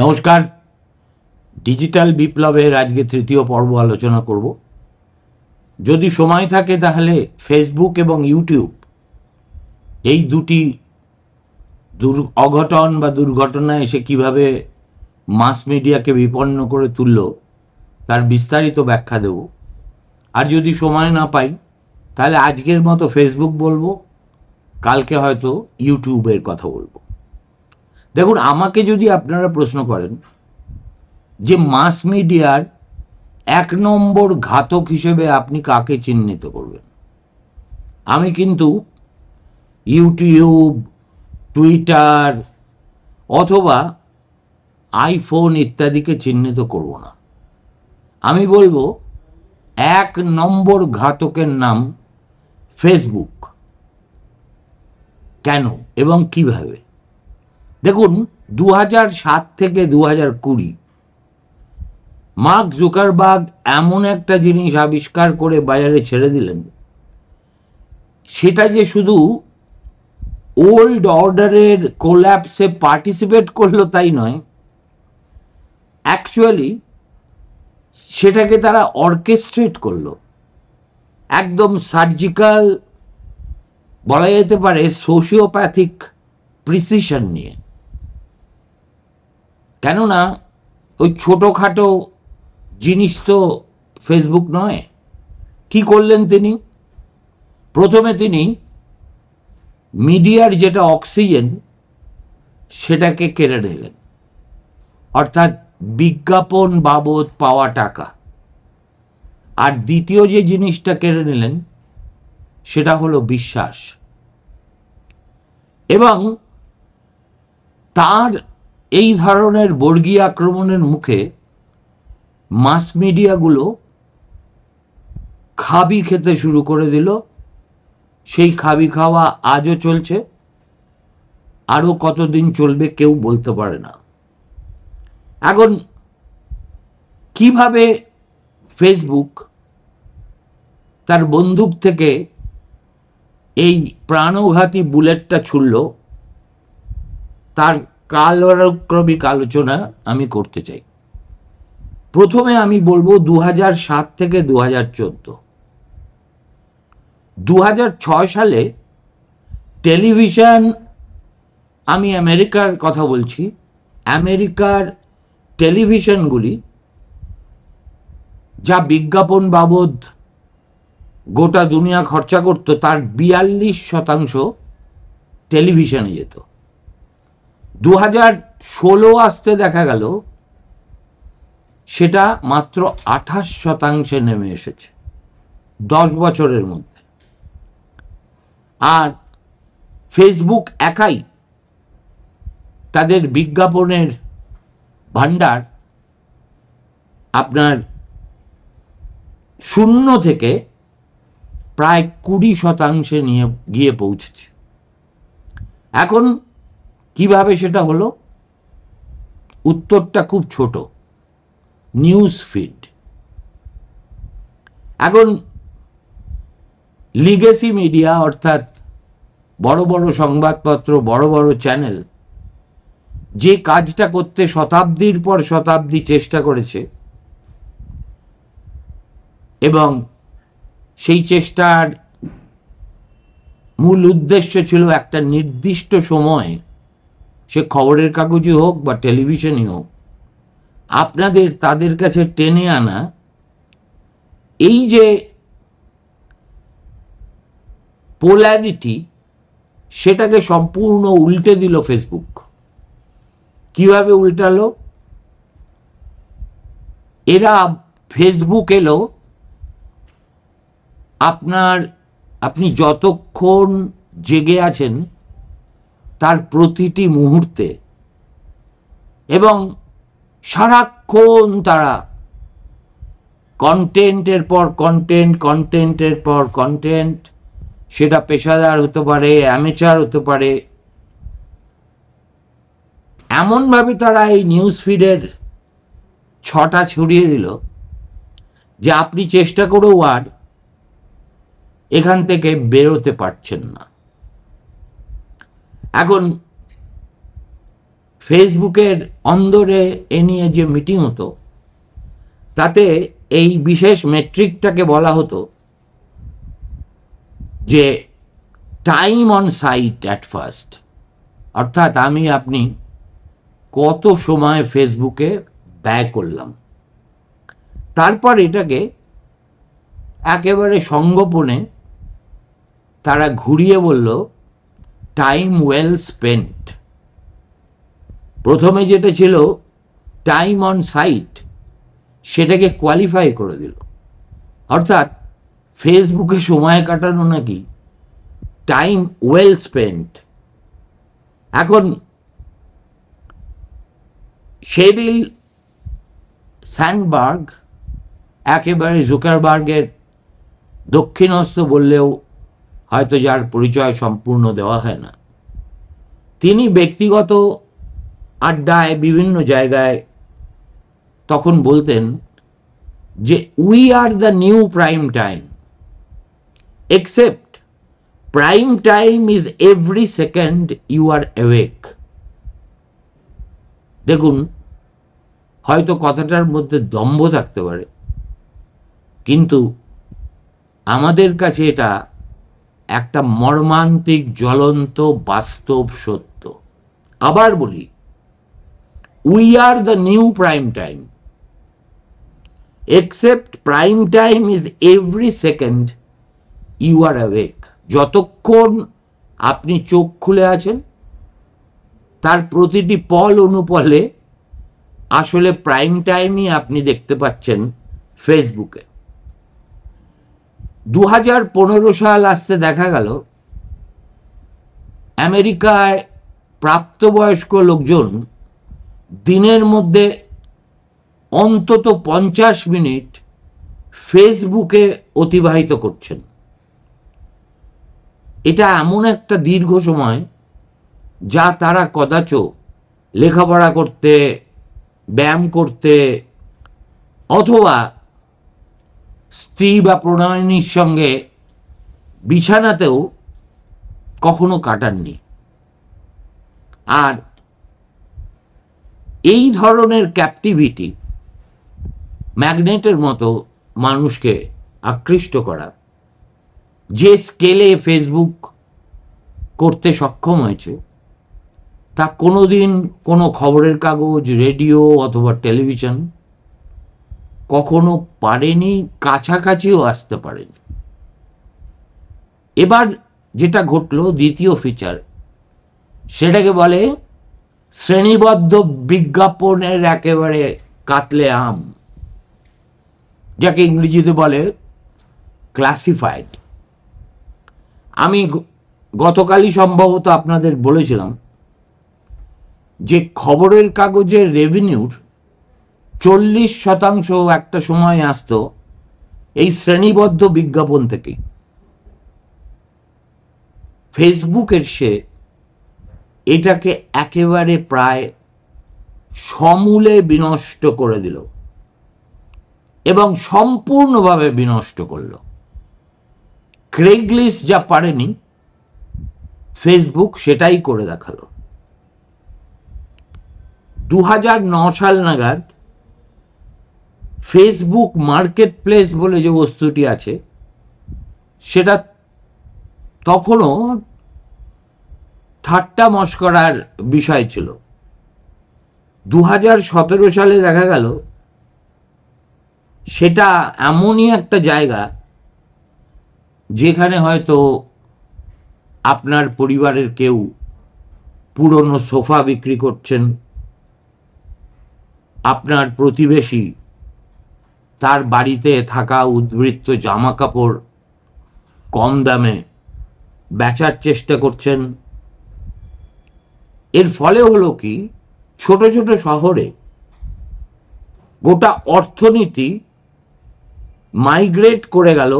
নমস্কার, ডিজিটাল বিপ্লবের আজকে তৃতীয় পর্ব আলোচনা করব। যদি সময় থাকে তাহলে ফেসবুক এবং ইউটিউব এই দুটি অঘটন বা দুর্ঘটনা এসে কিভাবে মাস মিডিয়াকে বিপন্ন করে তুলল তার বিস্তারিত ব্যাখ্যা দেব। আর যদি সময় না পাই তাহলে আজকের মতো ফেসবুক বলবো, কালকে হয়তো ইউটিউবের কথা বলবো। দেখুন, আমাকে যদি আপনারা প্রশ্ন করেন যে মাস মিডিয়ার 1 নম্বর ঘাতক হিসেবে আপনি কাকে চিহ্নিত করবেন, আমি কিন্তু ইউটিউব, টুইটার অথবা আইফোন ইত্যাদিকে চিহ্নিত করব না। আমি বলবো 1 নম্বর ঘাতকের নাম ফেসবুক। কেন এবং কিভাবে? দেখুন, 2007 থেকে 2020 মার্ক জুকারবার্গ এমন একটা জিনিস আবিষ্কার করে বাজারে ছেড়ে দিলেন, সেটা যে শুধু ওল্ড অর্ডারের কোল্যাপসে পার্টিসিপেট করলো তাই নয়, অ্যাকচুয়ালি সেটাকে তারা অর্কেস্ট্রেট করলো একদম সার্জিক্যাল, বলা যেতে পারে সোশিওপ্যাথিক প্রিসিশন নিয়ে। কেননা ওই ছোটোখাটো জিনিস তো ফেসবুক নয়। কি করলেন তিনি? প্রথমে তিনি মিডিয়ার যেটা অক্সিজেন সেটাকে কেড়ে নিলেন, অর্থাৎ বিজ্ঞাপন বাবদ পাওয়া টাকা। আর দ্বিতীয় যে জিনিসটা কেড়ে নিলেন সেটা হলো বিশ্বাস। এবং তার এই ধরনের বর্গীয় আক্রমণের মুখে মাস মিডিয়াগুলো খাবি খেতে শুরু করে দিল। সেই খাবি খাওয়া আজও চলছে, আরও কতদিন চলবে কেউ বলতে পারে না। এখন কিভাবে ফেসবুক তার বন্দুক থেকে এই প্রাণঘাতী বুলেটটা ছুড়ল, তার কালানুক্রমিক আলোচনা আমি করতে চাই। প্রথমে আমি বলবো 2007 থেকে 2014। 2006 সালে টেলিভিশন, আমি আমেরিকার কথা বলছি, আমেরিকার টেলিভিশনগুলি যা বিজ্ঞাপন বাবদ গোটা দুনিয়া খরচা করত তার 42% টেলিভিশনে যেত। 2016 আসতে দেখা গেল সেটা মাত্র 28% নেমে এসেছে 10 বছরের মধ্যে। আর ফেসবুক একাই তাদের বিজ্ঞাপনের ভান্ডার আপনার 0 থেকে প্রায় 20% নিয়ে গিয়ে পৌঁছেছে। এখন কিভাবে সেটা হলো? উত্তরটা খুব ছোট, নিউজ ফিড। এখন লিগেসি মিডিয়া, অর্থাৎ বড় বড় সংবাদপত্র, বড় বড় চ্যানেল যে কাজটা করতে শতাব্দীর পর শতাব্দী চেষ্টা করেছে এবং সেই চেষ্টার মূল উদ্দেশ্য ছিল একটা নির্দিষ্ট সময়, সে খবরের কাগজই হোক বা টেলিভিশনই হোক, তাদের কাছে টেনে আনা। এই যে পোলারিটি, সেটাকে সম্পূর্ণ উল্টে দিল ফেসবুক। কিভাবে উল্টালো? ফেসবুক এলো আপনি যতক্ষণ জেগে আছেন তার প্রতিটি মুহূর্তে, এবং সারাক্ষণ তারা কন্টেন্টের পর কন্টেন্টের পর কন্টেন্ট, সেটা পেশাদার হতে পারে, অ্যামেচার হতে পারে, এমনভাবে তারা এই নিউজ ফিডের 6টা ছড়িয়ে দিল যে আপনি চেষ্টা করেও আর এখান থেকে বেরোতে পারছেন না। এখন ফেসবুকের অন্দরে এ নিয়ে যে মিটিং হতো তাতে এই বিশেষ মেট্রিকটাকে বলা হতো যে time on site at first, অর্থাৎ আপনি কত সময় ফেসবুকে ব্যয় করলাম। তারপর এটাকে একেবারে সঙ্গোপনে তারা ঘুরিয়ে বলল টাইম ওয়েল স্পেন্ট। প্রথমে যেটা ছিল টাইম অন সাইট সেটাকে কোয়ালিফাই করে দিল, অর্থাৎ ফেসবুকে সময় কাটানো নাকি টাইম ওয়েল স্পেন্ট। এখন শেরিল স্যান্ডবার্গ একেবারে জুকারবার্গের দক্ষিণহস্ত বললেও হয়তো যার পরিচয় সম্পূর্ণ দেওয়া হয় না, তিনি ব্যক্তিগত আড্ডায় বিভিন্ন জায়গায় তখন বলতেন যে we are the new prime time, except prime time is every second you are awake. দেখুন, হয়তো কথাটার মধ্যে দম্ভ থাকতে পারে, কিন্তু আমাদের কাছে এটা একটা মর্মান্তিক জ্বলন্ত বাস্তব সত্য। আবার বলি, we are the new prime time, except prime time is every second you are awake. যতক্ষণ আপনি চোখ খুলে আছেন তার প্রতিটি পল অনুপলে আসলে প্রাইম টাইমই আপনি দেখতে পাচ্ছেন ফেসবুকে। 2015 সাল আসতে দেখা গেল আমেরিকায় প্রাপ্তবয়স্ক লোকজন দিনের মধ্যে অন্তত 50 মিনিট ফেসবুকে অতিবাহিত করছেন। এটা এমন একটা দীর্ঘ সময় যা তারা কদাচ লেখাপড়া করতে, ব্যায়াম করতে অথবা স্ত্রী বা প্রণয়িনীর সঙ্গে বিছানাতেও কখনো কাটাননি। আর এই ধরনের ক্যাপটিভিটি ম্যাগনেটের মতো মানুষকে আকৃষ্ট করা যে স্কেলে ফেসবুক করতে সক্ষম হয়েছে তা কোনোদিন কোনো খবরের কাগজ, রেডিও অথবা টেলিভিশন কখনো পারেনি, কাছাকাছিও আসতে পারেনি। এবার যেটা ঘটলো, দ্বিতীয় ফিচার, সেটাকে বলে শ্রেণীবদ্ধ বিজ্ঞাপনের একেবারে কাতলে আম, যাকে ইংরেজিতে বলে ক্লাসিফাইড। আমি গতকালই সম্ভবত আপনাদের বলেছিলাম যে খবরের কাগজের রেভিনিউর 40% একটা সময় আসতো এই শ্রেণীবদ্ধ বিজ্ঞাপন থেকে। ফেসবুকের সে এটাকে একেবারে প্রায় সমূলে বিনষ্ট করে দিল এবং সম্পূর্ণভাবে বিনষ্ট করল। ক্রেগলিস্ট যা পারেনি, ফেসবুক সেটাই করে দেখালো। 2009 সাল নাগাদ ফেসবুক মার্কেট প্লেস বলে যে বস্তুটি আছে সেটা তখনও ঠাট্টা মশকরার বিষয় ছিল। 2017 সালে দেখা গেল সেটা এমনই একটা জায়গা যেখানে হয়তো আপনার পরিবারের কেউ পুরনো সোফা বিক্রি করছেন, আপনার প্রতিবেশী তার বাড়িতে থাকা উদ্বৃত্ত জামা কাপড় কম দামে বেচার চেষ্টা করছেন। এর ফলে হলো কি, ছোট ছোট শহরে গোটা অর্থনীতি মাইগ্রেট করে গেল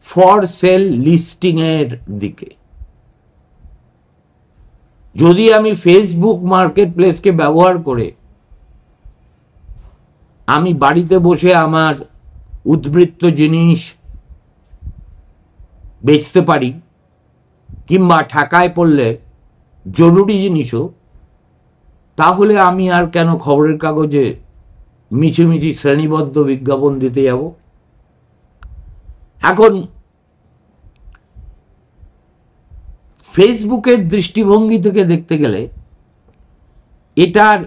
ফর সেল লিস্টিং এর দিকে। যদি আমি ফেসবুক মার্কেট প্লেসকে ব্যবহার করে আমি বাড়িতে বসে আমার উদ্বৃত্ত জিনিস বেচতে পারি, কিংবা ঠেকায় পড়লে জরুরি জিনিসও, তাহলে আমি আর কেন খবরের কাগজে মিছিমিছি শ্রেণীবদ্ধ বিজ্ঞাপন দিতে যাব? এখন ফেসবুকের দৃষ্টিভঙ্গি থেকে দেখতে গেলে এটার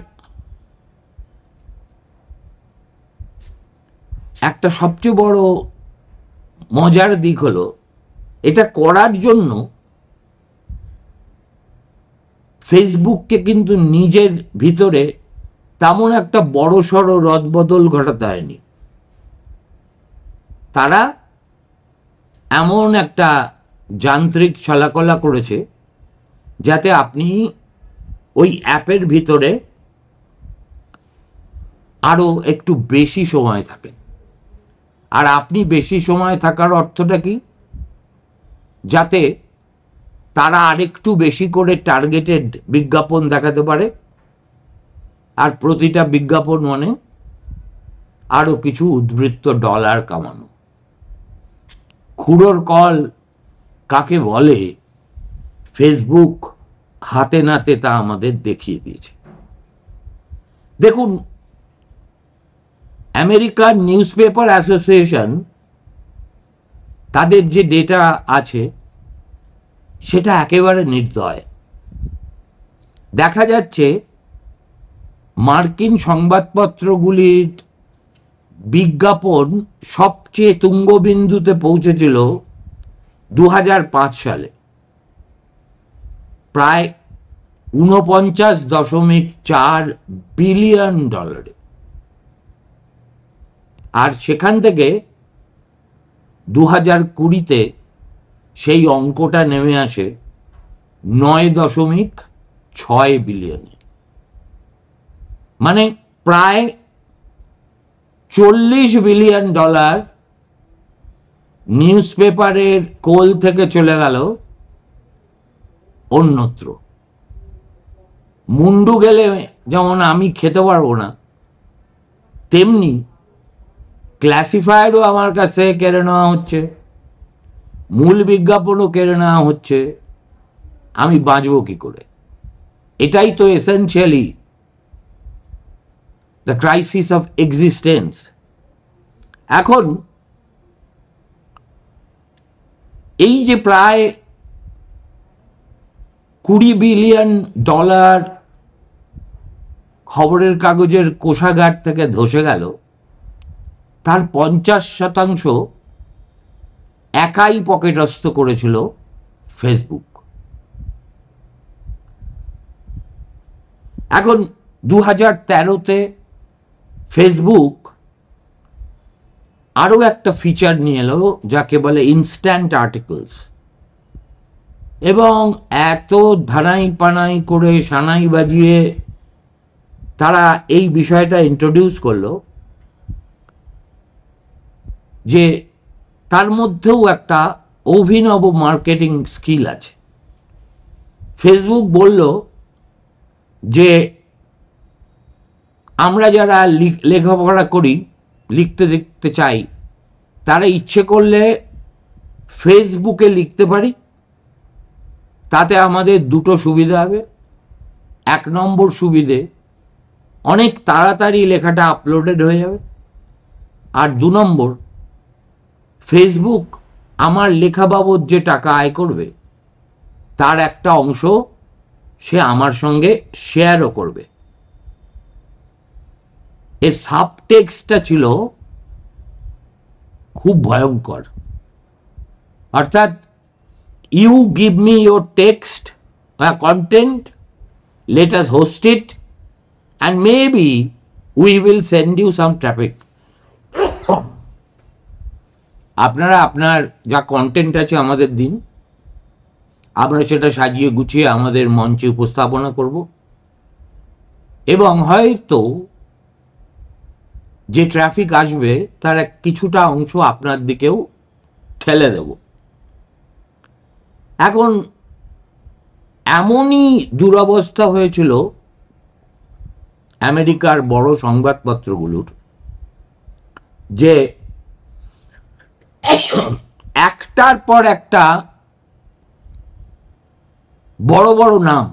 একটা সবচেয়ে বড় মজার দিক হলো, এটা করার জন্য ফেসবুককে কিন্তু নিজের ভিতরে তেমন একটা বড়সড় রদবদল ঘটাতে হয়নি। তারা এমন একটা যান্ত্রিক ছলাকলা করেছে যাতে আপনি ওই অ্যাপের ভিতরে আরো একটু বেশি সময় থাকেন। আর আপনি বেশি সময় থাকার অর্থটা কি? যাতে তারা আরেকটু বেশি করে টার্গেটেড বিজ্ঞাপন দেখাতে পারে, আর প্রতিটা বিজ্ঞাপন মানে আরো কিছু উদ্বৃত্ত ডলার কামানো। খুড়োর কল কাকে বলে ফেসবুক হাতে নাতে তা আমাদের দেখিয়ে দিয়েছে। দেখুন, আমেরিকান নিউজ পেপার অ্যাসোসিয়েশন তাদের যে ডেটা আছে সেটা একেবারে নির্দয়। দেখা যাচ্ছে মার্কিন সংবাদপত্রগুলির বিজ্ঞাপন সবচেয়ে তুঙ্গবিন্দুতে পৌঁছেছিল 2005 সালে, প্রায় $49.4 বিলিয়ন। আর সেখান থেকে 2020-তে সেই অঙ্কটা নেমে আসে 9.6 বিলিয়নে। মানে প্রায় $40 বিলিয়ন নিউজ পেপারের কোল থেকে চলে গেল অন্যত্র। মুন্ডু গেলে যেমন আমি খেতে পারবো না, তেমনি ক্লাসিফায়ারও আমার কাছ থেকে কেড়ে নেওয়া হচ্ছে, মূল বিজ্ঞাপনও কেড়ে নেওয়া হচ্ছে। আমি বাঁচবো কি করে? এটাই তো essentially the crisis of existence. এখন এই যে প্রায় $20 বিলিয়ন খবরের কাগজের কোষাগার থেকে ধসে গেল, তার 50% একাই পকেটস্থ করেছিল ফেসবুক। এখন 2013-তে ফেসবুক আরো একটা ফিচার নিয়ে এলো যাকে বলে ইনস্ট্যান্ট আর্টিকেলস, এবং এত ধানাই পানাই করে সানাই বাজিয়ে তারা এই বিষয়টা ইন্ট্রোডিউস করলো যে তার মধ্যেও একটা অভিনব মার্কেটিং স্কিল আছে। ফেসবুক বলল যে আমরা যারা লেখাপড়া করি, লিখতে দেখতে চাই, তারা ইচ্ছে করলে ফেসবুকে লিখতে পারি। তাতে আমাদের দুটো সুবিধা হবে। 1 নম্বর সুবিধে, অনেক তাড়াতাড়ি লেখাটা আপলোডেড হয়ে যাবে। আর 2 নম্বর, ফেসবুক আমার লেখা বাবদ যে টাকা আয় করবে তার একটা অংশ সে আমার সঙ্গে শেয়ারও করবে। এর সাবটেক্সটটা ছিল খুব ভয়ঙ্কর। অর্থাৎ, you give me your text content, let us host it, and maybe we will send you some traffic. আপনারা আপনার যা কন্টেন্ট আছে আমাদের দিন, আমরা সেটা সাজিয়ে গুছিয়ে আমাদের মঞ্চে উপস্থাপনা করব, এবং হয়তো যে ট্রাফিক আসবে তার কিছুটা অংশ আপনার দিকেও ঠেলে দেব। এখন এমনই দুরবস্থা হয়েছিল আমেরিকার বড় সংবাদপত্রগুলোর যে একটার পর একটা বড় বড় নাম,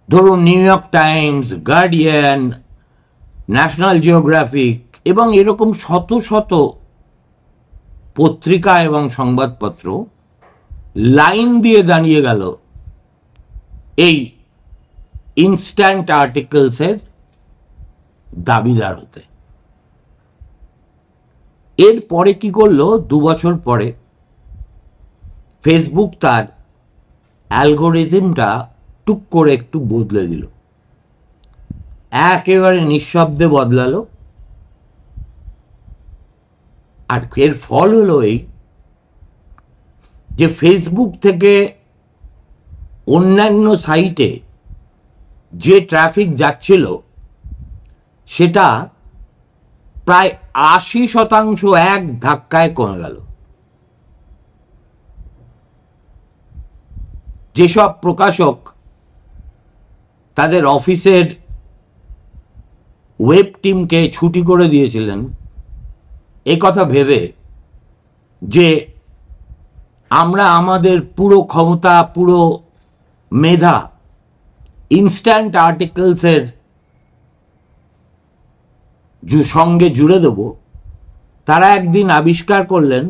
ধরুন new York Times, guardian, national geographic এবং এরকম শত শত পত্রিকা এবং সংবাদপত্র লাইন দিয়ে দাঁড়িয়ে গেল এই ইনস্ট্যান্ট আর্টিকেলসের দাবিদার হতে। এরপরে কি করলো, 2 বছর পরে ফেসবুক তার অ্যালগোরিদমটা টুক করে একটু বদলে দিল, একেবারে নিঃশব্দে বদলালো। আর এর ফল হলো এই যে ফেসবুক থেকে অন্যান্য সাইটে যে ট্রাফিক যাচ্ছিল সেটা প্রায় 80% এক ধাক্কায় কমে গেল। যেসব প্রকাশক তাদের অফিসের ওয়েব টিমকে ছুটি করে দিয়েছিলেন এই কথা ভেবে যে আমরা আমাদের পুরো ক্ষমতা, পুরো মেধা ইনস্ট্যান্ট আর্টিকেলসের সঙ্গে জুড়ে দেব, তারা একদিন আবিষ্কার করলেন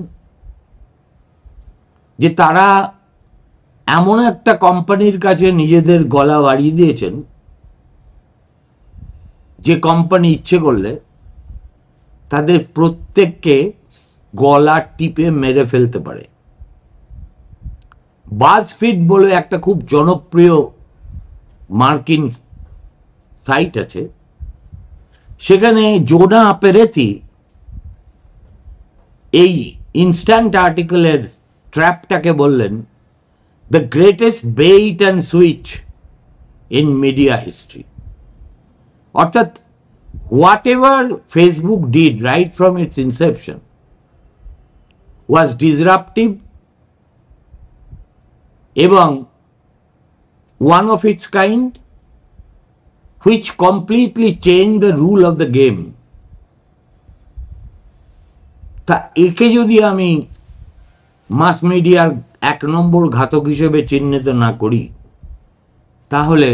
যে তারা এমন একটা কোম্পানির কাছে নিজেদের গলা বাড়িয়ে দিয়েছেন যে কোম্পানি ইচ্ছে করলে তাদের প্রত্যেককে গলা টিপে মেরে ফেলতে পারে। বাজফিড বলে একটা খুব জনপ্রিয় মার্কিন সাইট আছে, সেখানে জোনা পেরেথি এই ইনস্ট্যান্ট আর্টিকেলের ট্র্যাপটাকে বললেন the greatest bait and switch in media history. অর্থাৎ whatever Facebook did right from its inception was disruptive এবং one of its kind which completely changed the rule of the game. তা একে যদি আমি মাস মিডিয়ার 1 নম্বর ঘাতক হিসেবে চিহ্নিত না করি তাহলে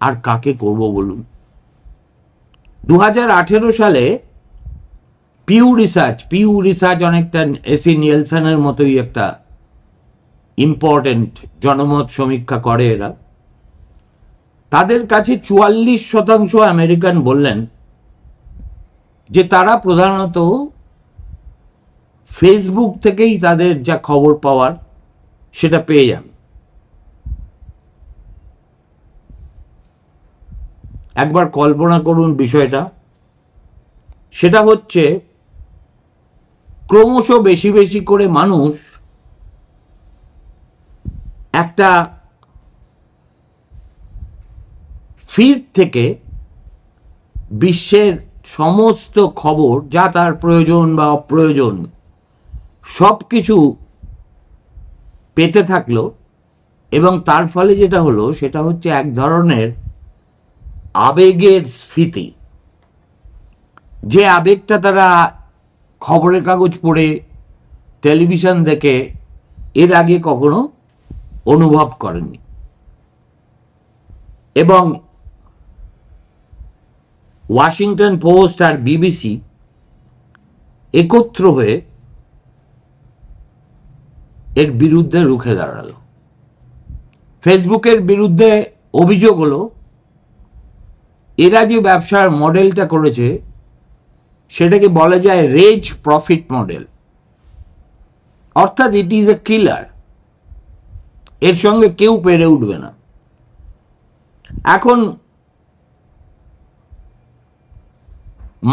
আর কাকে করব বলুন। 2018 সালে পিউ রিসার্চ অনেকটা এসি নিয়েলসনের মতোই একটা ইম্পর্টেন্ট জনমত সমীক্ষা করে এরা। তাদের কাছে 44% আমেরিকান বললেন যে তারা প্রধানত ফেসবুক থেকেই তাদের যা খবর পাওয়ার সেটা পেয়ে যান। একবার কল্পনা করুন বিষয়টা, সেটা হচ্ছে ক্রমশ বেশি বেশি করে মানুষ একটা ফিড থেকে বিশ্বের সমস্ত খবর যা তার প্রয়োজন বা অপ্রয়োজন সব কিছু পেতে থাকলো, এবং তার ফলে যেটা হলো সেটা হচ্ছে এক ধরনের আবেগের স্ফীতি। যে আবেগটা তারা খবরের কাগজ পড়ে, টেলিভিশন দেখে এর আগে কখনো অনুভব করেননি। এবং ওয়াশিংটন পোস্ট আর বিবিসি একত্র হয়ে এর বিরুদ্ধে রুখে দাঁড়ালো। ফেসবুকের বিরুদ্ধে অভিযোগ হলো এরা যে ব্যবসার মডেলটা করেছে সেটাকে বলা যায় রেজ প্রফিট মডেল, অর্থাৎ ইট ইজ এ কিলার, এর সঙ্গে কেউ পেরে উঠবে না। এখন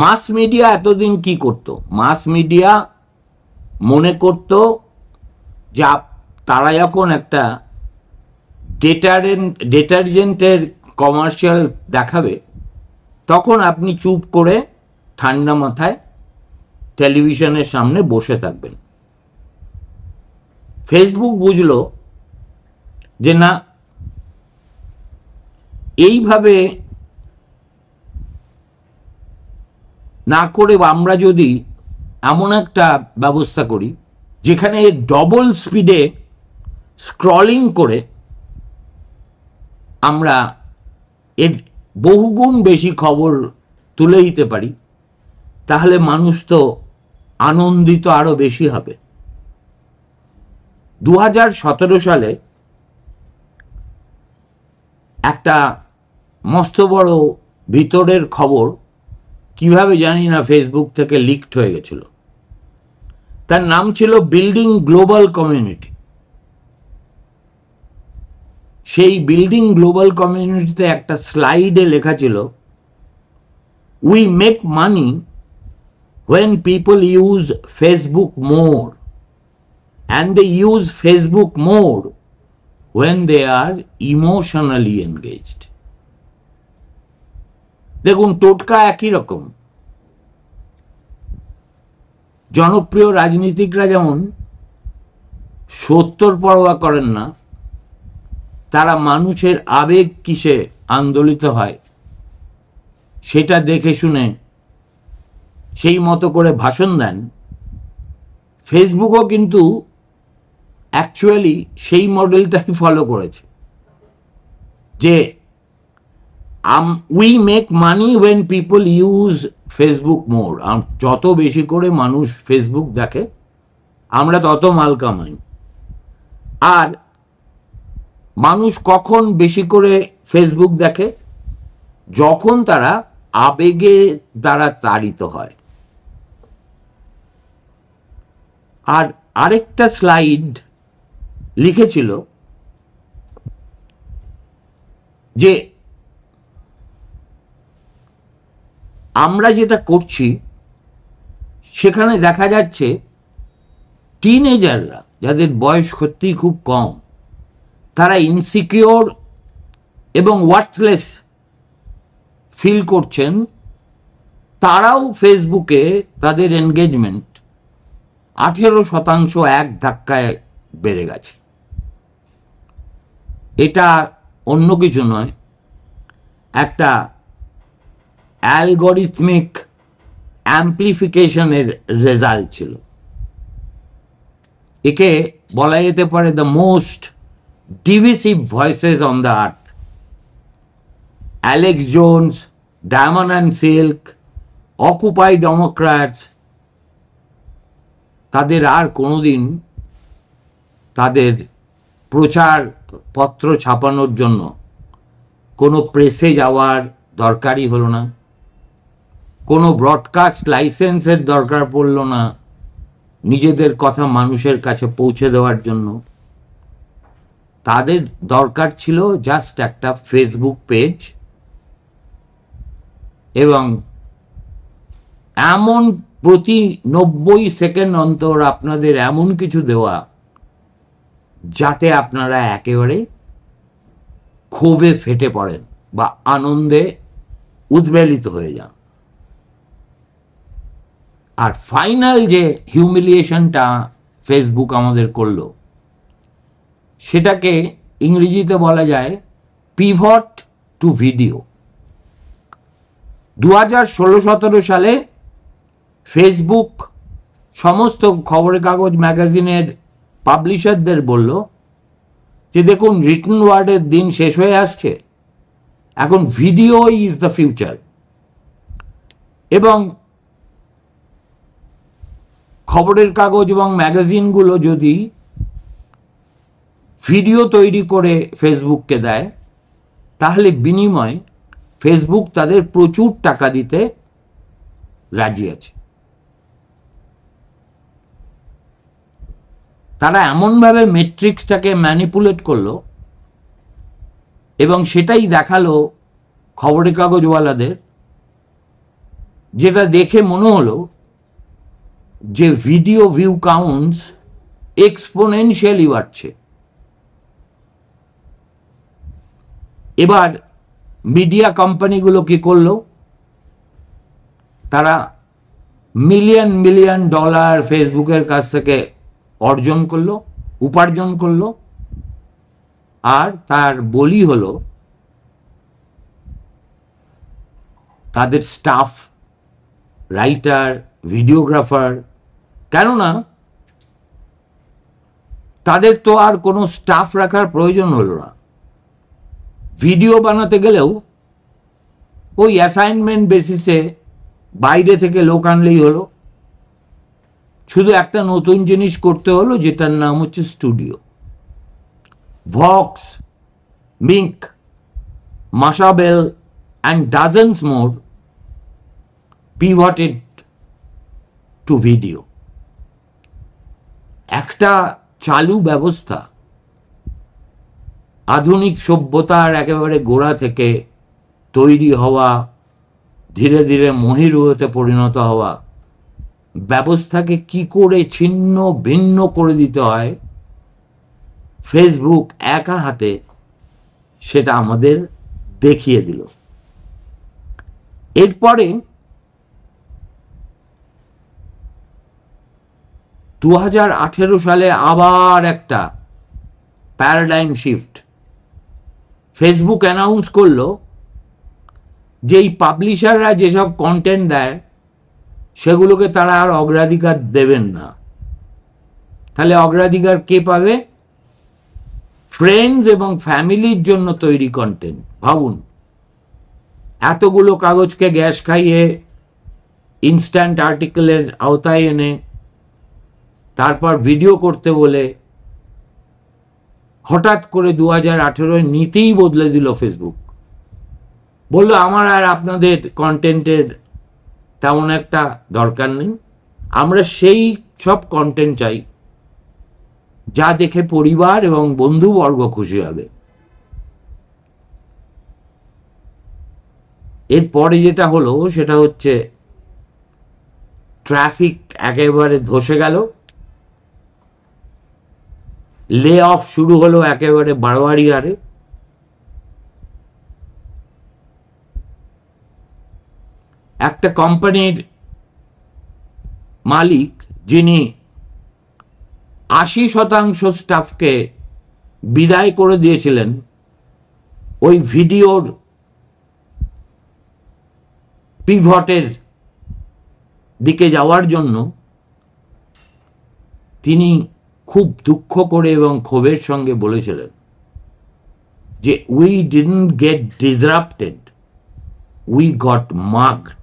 মাস মিডিয়া এতদিন কি করত? মাস মিডিয়া মনে করত যে তারা যখন একটা ডিটারজেন্টের কমার্শিয়াল দেখাবে তখন আপনি চুপ করে ঠান্ডা মাথায় টেলিভিশনের সামনে বসে থাকবেন। ফেসবুক বুঝলো যে না, এইভাবে না করে আমরা যদি এমন একটা ব্যবস্থা করি যেখানে ডবল স্পিডে স্ক্রলিং করে আমরা এর বহুগুণ বেশি খবর তুলে দিতে পারি, তাহলে মানুষ তো আনন্দিত আরো বেশি হবে। 2017 সালে একটা মস্ত বড় ভিতরের খবর কিভাবে জানি না ফেসবুক থেকে লিকড হয়ে গেছিল। তার নাম ছিল বিল্ডিং গ্লোবাল কমিউনিটি। সেই বিল্ডিং গ্লোবাল কমিউনিটিতে একটা স্লাইডে লেখা ছিল, we make money when people use Facebook more and they use Facebook more when they are emotionally engaged. দেখুন, টোটকা একই রকম। জনপ্রিয় রাজনীতিকরা যেমন সত্যর পরোয়া করেন না, তারা মানুষের আবেগ কিসে আন্দোলিত হয় সেটা দেখে শুনে সেই মতো করে ভাষণ দেন। ফেসবুকও কিন্তু অ্যাকচুয়ালি সেই মডেলটাই ফলো করেছে, যে we make money when people use Facebook more. যত বেশি করে মানুষ ফেসবুক দেখে আমরা তত মাল কামাই। আর মানুষ কখন বেশি করে ফেসবুক দেখে? যখন তারা আবেগে দ্বারা তাড়িত হয়। আর আরেকটা স্লাইড লিখেছিল যে আমরা যেটা করছি সেখানে দেখা যাচ্ছে টিনেজাররা, যাদের বয়স সত্যিই খুব কম, তারা ইনসিকিওর এবং ওয়ার্থলেস ফিল করছেন। তারাও ফেসবুকে তাদের এনগেজমেন্ট 18% এক ধাক্কায় বেড়ে গেছে। এটা অন্য কিছু নয়, একটা অ্যালগরিথমিক অ্যাম্প্লিফিকেশনের রেজাল্ট ছিল। একে বলা যেতে পারে the most divisive voices on the earth. Alex Jones, Diamond and Silk, Occupy Democrats, তাদের আর কোনোদিন তাদের প্রচার পত্র ছাপানোর জন্য কোনো প্রেসে যাওয়ার দরকারই হলো না, কোনো ব্রডকাস্ট লাইসেন্সের দরকার পড়ল না নিজেদের কথা মানুষের কাছে পৌঁছে দেওয়ার জন্য। তাদের দরকার ছিল জাস্ট একটা ফেসবুক পেজ এবং এমন প্রতি 90 সেকেন্ড অন্তর আপনাদের এমন কিছু দেওয়া যাতে আপনারা একেবারে ক্ষোভে ফেটে পড়েন বা আনন্দে উদ্বেলিত হয়ে যান। আর ফাইনাল যে হিউমিলিয়েশনটা ফেসবুক আমাদের করলো, সেটাকে ইংরেজিতে বলা যায় পিভট টু ভিডিও। 2016-17 সালে ফেসবুক সমস্ত খবরের কাগজ ম্যাগাজিনের পাবলিশারদের বলল যে দেখুন, রিটন ওয়ার্ডের দিন শেষ হয়ে আসছে, এখন ভিডিও ইজ দ্য ফিউচার। এবং খবরের কাগজ এবং ম্যাগাজিনগুলো যদি ভিডিও তৈরি করে ফেসবুককে দেয়, তাহলে বিনিময়ে ফেসবুক তাদের প্রচুর টাকা দিতে রাজি আছে। তারা এমনভাবে মেট্রিক্সটাকে ম্যানিপুলেট করলো এবং সেটাই দেখালো খবরের কাগজওয়ালাদের, যেটা দেখে মনে হলো যে ভিডিও ভিউ কাউন্টস এক্সপোনেনশিয়ালি বাড়ছে। এবার মিডিয়া কোম্পানিগুলো কি করলো? তারা মিলিয়ন মিলিয়ন ডলার ফেসবুকের কাছ থেকে উপার্জন করলো। আর তার বলি হলো তাদের স্টাফ রাইটার, ভিডিওগ্রাফার। কেননা তাদের তো আর কোনো স্টাফ রাখার প্রয়োজন হলো না। ভিডিও বানাতে গেলেও ওই অ্যাসাইনমেন্ট বেসিসে বাইরে থেকে লোক আনলেই হলো। শুধু একটা নতুন জিনিস করতে হলো, যেটার নাম হচ্ছে studio. Vox, Mink, Mashable and dozens more pivoted to video. একটা চালু ব্যবস্থা আধুনিক সভ্যতার একেবারে গোড়া থেকে তৈরি হওয়া, ধীরে ধীরে মহিরুহতে পরিণত হওয়া ব্যবস্থাকে কি করে ছিন্ন ভিন্ন করে দিতে হয়, ফেসবুক একা হাতে সেটা আমাদের দেখিয়ে দিল। এরপরে 2018 সালে আবার একটা প্যারাডাইম শিফট। ফেসবুক অ্যানাউন্স করলো যে এই পাবলিশাররা যেসব কন্টেন্ট দেয় সেগুলোকে তারা আর অগ্রাধিকার দেবেন না। তাহলে অগ্রাধিকার কে পাবে? ফ্রেন্ডস এবং ফ্যামিলির জন্য তৈরি কন্টেন্ট। ভাবুন, এতগুলো কাগজকে গ্যাস খাইয়ে ইনস্ট্যান্ট আর্টিকেলের আওতায় এনে তারপর ভিডিও করতে বলে হঠাৎ করে 2018 নীতিই বদলে দিল ফেসবুক। বলল আমার আর আপনাদের কন্টেন্টের তেমন একটা দরকার নেই, আমরা সেই সব কন্টেন্ট চাই যা দেখে পরিবার এবং বন্ধুবর্গ খুশি হবে। এরপরে যেটা হলো সেটা হচ্ছে ট্রাফিক একেবারে ধসে গেল, লে অফ শুরু হলো একেবারে বাড়োয়ারি হারে। একটা কোম্পানির মালিক, যিনি 80% স্টাফকে বিদায় করে দিয়েছিলেন ওই ভিডিওর পিভটের দিকে যাওয়ার জন্য, তিনি খুব দুঃখ করে এবং ক্ষোভের সঙ্গে বলেছিলেন যে we didn't gate disrupted, we got marked.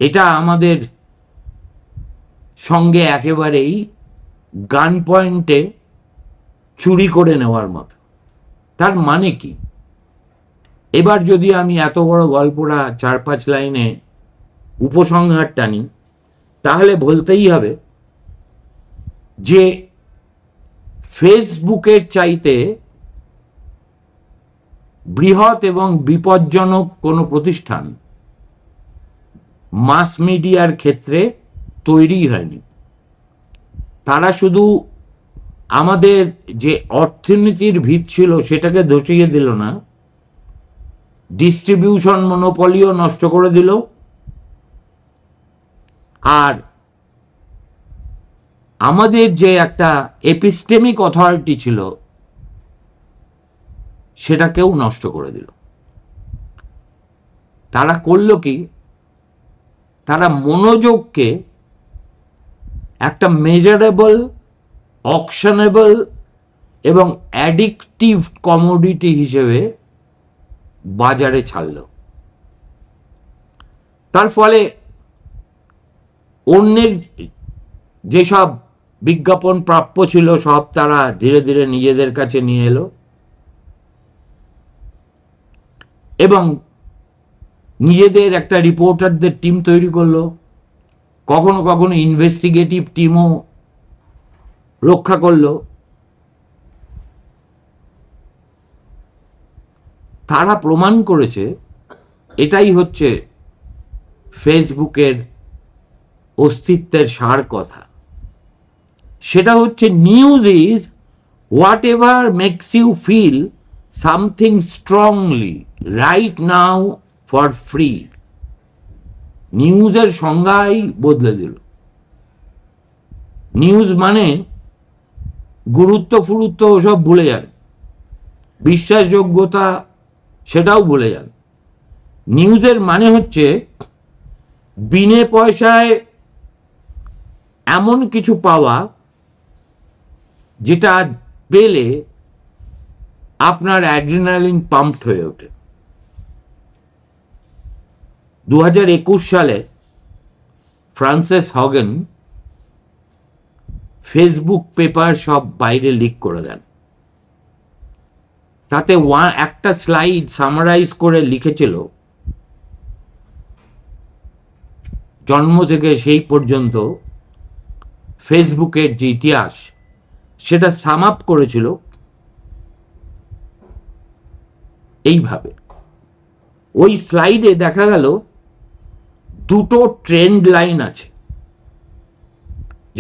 এটা আমাদের সঙ্গে একেবারেই গান পয়েন্টে চুরি করে নেওয়ার মতো। তার মানে কি? এবার যদি আমি এত বড় গল্পটা 4-5 লাইনে উপসংহার টানি, তাহলে বলতেই হবে যে ফেসবুকের চাইতে বৃহৎ এবং বিপজ্জনক কোনো প্রতিষ্ঠান মাস মিডিয়ার ক্ষেত্রে তৈরি হয়নি। তারা শুধু আমাদের যে অর্থনীতির ভিত ছিল সেটাকে ধসিয়ে দিল না, ডিস্ট্রিবিউশন মনোপলিও নষ্ট করে দিল, আর আমাদের যে একটা এপিস্টেমিক অথরিটি ছিল সেটাকেও নষ্ট করে দিল। তারা করল কি? তারা মনোযোগকে একটা মেজারেবল, অকশনেবল এবং অ্যাডিকটিভ কমোডিটি হিসেবে বাজারে ছাড়ল। তার ফলে অন্যের যেসব বিজ্ঞাপন প্রাপ্য ছিল সব তারা ধীরে ধীরে নিজেদের কাছে নিয়ে এলো এবং নিজেদের একটা রিপোর্টারদের টিম তৈরি করলো, কখনো কখনো ইনভেস্টিগেটিভ টিমও রক্ষা করলো। তারা প্রমাণ করেছে এটাই হচ্ছে ফেসবুকের অস্তিত্বের সার কথা। সেটা হচ্ছে news is whatever makes you feel something strongly right now for free. নিউজের সংজ্ঞাই বদলে দিল। নিউজ মানে গুরুত্ব ফুরুত্ব ওসব ভুলে যান, বিশ্বাসযোগ্যতা সেটাও ভুলে যান। নিউজের মানে হচ্ছে বিনে পয়সায় এমন কিছু পাওয়া যেটা পেলে আপনার অ্যাড্রিনালিন পাম্পড হয়ে ওঠে। 2021 সালে ফ্রান্সিস হগেন ফেসবুক পেপার সব বাইরে লিক করে দেন। তাতে একটা স্লাইড সামারাইজ করে লিখেছিল, জন্ম থেকে সেই পর্যন্ত ফেসবুকের যে ইতিহাস সেটা সাম আপ করেছিল এইভাবে। ওই স্লাইডে দেখা গেল দুটো ট্রেন্ড লাইন আছে,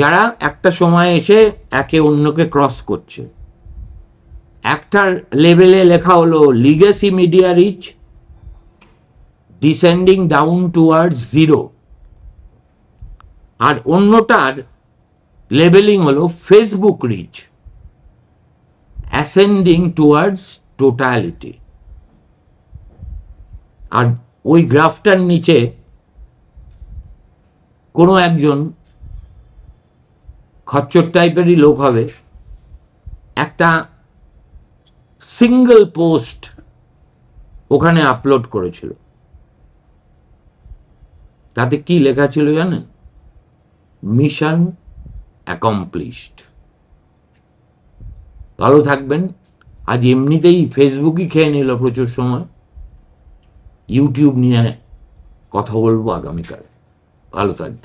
যারা একটা সময় এসে একে অন্যকে ক্রস করছে। একটা লেভেলে লেখা হলো legacy media reach descending down towards zero, আর অন্যটার লেবেলিং হলো Facebook reach ascending towards totality. আর ওই গ্রাফটার নিচে কোনো একজন খচ্চর টাইপেরই লোক হবে, একটা সিঙ্গল পোস্ট ওখানে আপলোড করেছিল। তাতে কি লেখা ছিল জানেন? Mission accomplished. ভালো থাকবেন। আজ এমনিতেই ফেসবুকই খেয়ে নিল প্রচুর সময়। ইউটিউব নিয়ে কথা বলবো আগামীকাল। ভালো থাকবেন।